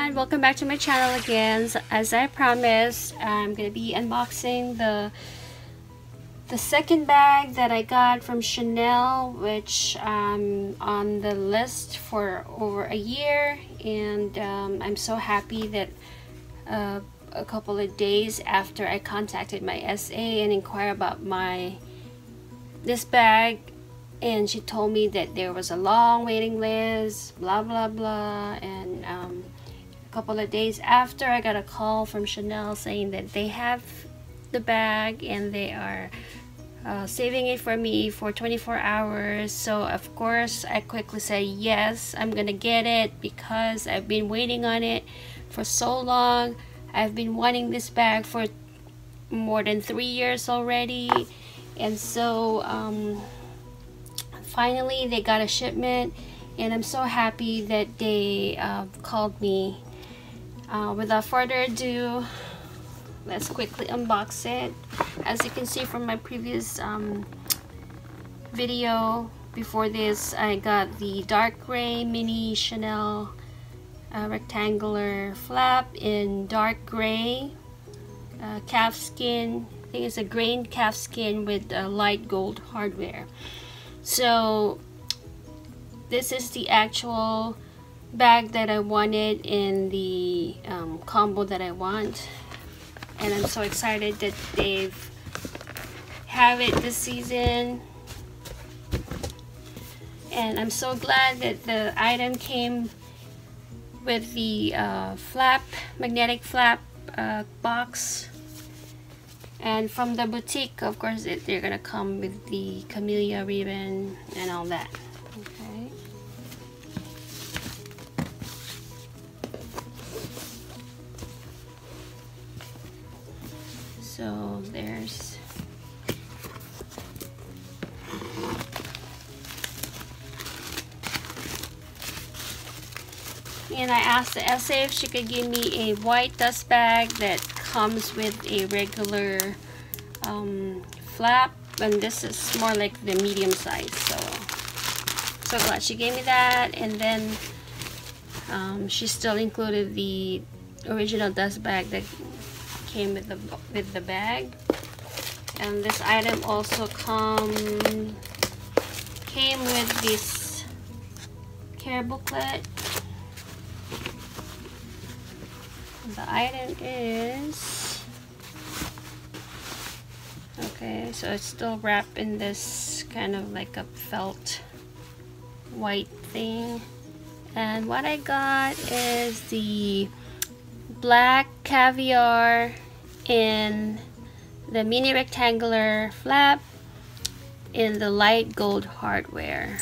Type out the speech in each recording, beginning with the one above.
everyone, welcome back to my channel again. So, as I promised, I'm gonna be unboxing the second bag that I got from Chanel, which on the list for over a year, and I'm so happy that a couple of days after I contacted my SA and inquired about this bag, and she told me that there was a long waiting list, blah blah blah, and a couple of days after, I got a call from Chanel saying that they have the bag and they are saving it for me for 24 hours. So of course I quickly said yes, I'm gonna get it because I've been waiting on it for so long. I've been wanting this bag for more than 3 years already, and so finally they got a shipment, and I'm so happy that they called me. Without further ado, let's quickly unbox it. As you can see from my previous video before this, I got the dark gray mini Chanel rectangular flap in dark gray, calf skin. I think it's a grain calf skin with light gold hardware. So this is the actual bag that I wanted in the combo that I want, and I'm so excited that they've have it this season, and I'm so glad that the item came with the magnetic flap box. And from the boutique, of course, they're gonna come with the camellia ribbon and all that. Okay. So there's and I asked the SA if she could give me a white dust bag that comes with a regular flap, and this is more like the medium size, so glad she gave me that. And then she still included the original dust bag that came with the bag. And this item also came with this care booklet. The item is okay, so it's still wrapped in this kind of like a felt white thing. And what I got is the black caviar in the mini rectangular flap in the light gold hardware.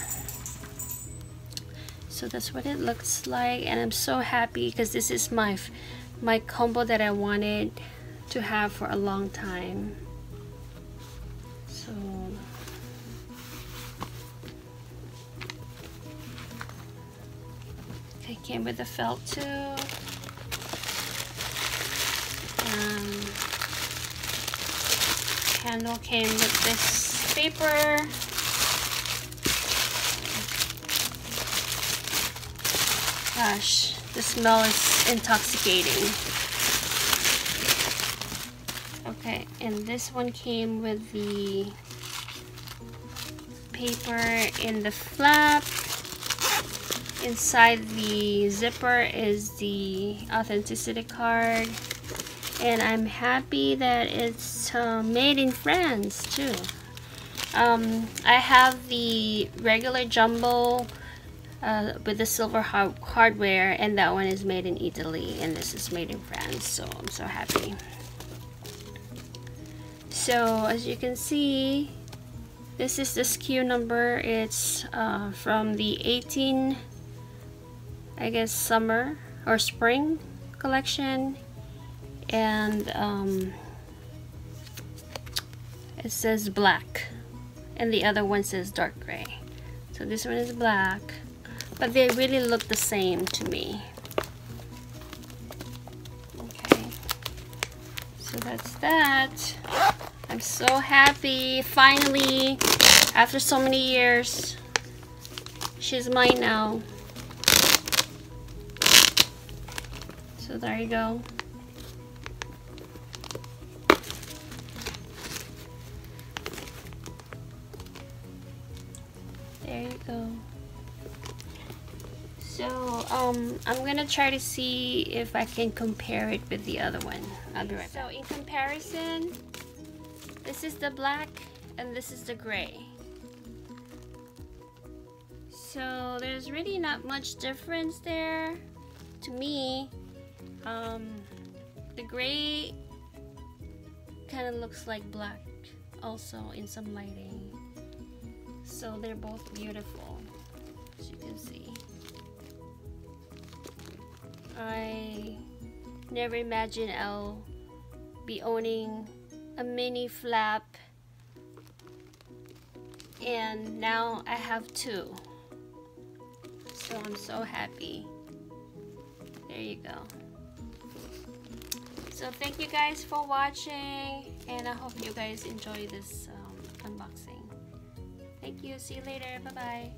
So that's what it looks like, and I'm so happy because this is my combo that I wanted to have for a long time. So it came with the felt too. Handle came with this paper. Gosh, the smell is intoxicating. Okay, and this one came with the paper in the flap. Inside the zipper is the authenticity card, and I'm happy that it's made in France too. I have the regular jumbo with the silver hardware, and that one is made in Italy, and this is made in France, so I'm so happy. So as you can see, this is the SKU number. It's from the 18, I guess, summer or spring collection, and it says black, and the other one says dark gray. So this one is black, but they really look the same to me. Okay, so that's that. I'm so happy, finally, after so many years, she's mine now. So there you go. There you go. So I'm gonna try to see if I can compare it with the other one. I'll be right back. So in comparison, this is the black and this is the gray. So there's really not much difference there to me. The gray kind of looks like black also in some lighting. So they're both beautiful, as you can see. I never imagined I'll be owning a mini flap, and now I have two. So I'm so happy. There you go. So thank you guys for watching, and I hope you guys enjoy this unboxing. Thank you. See you later. Bye bye.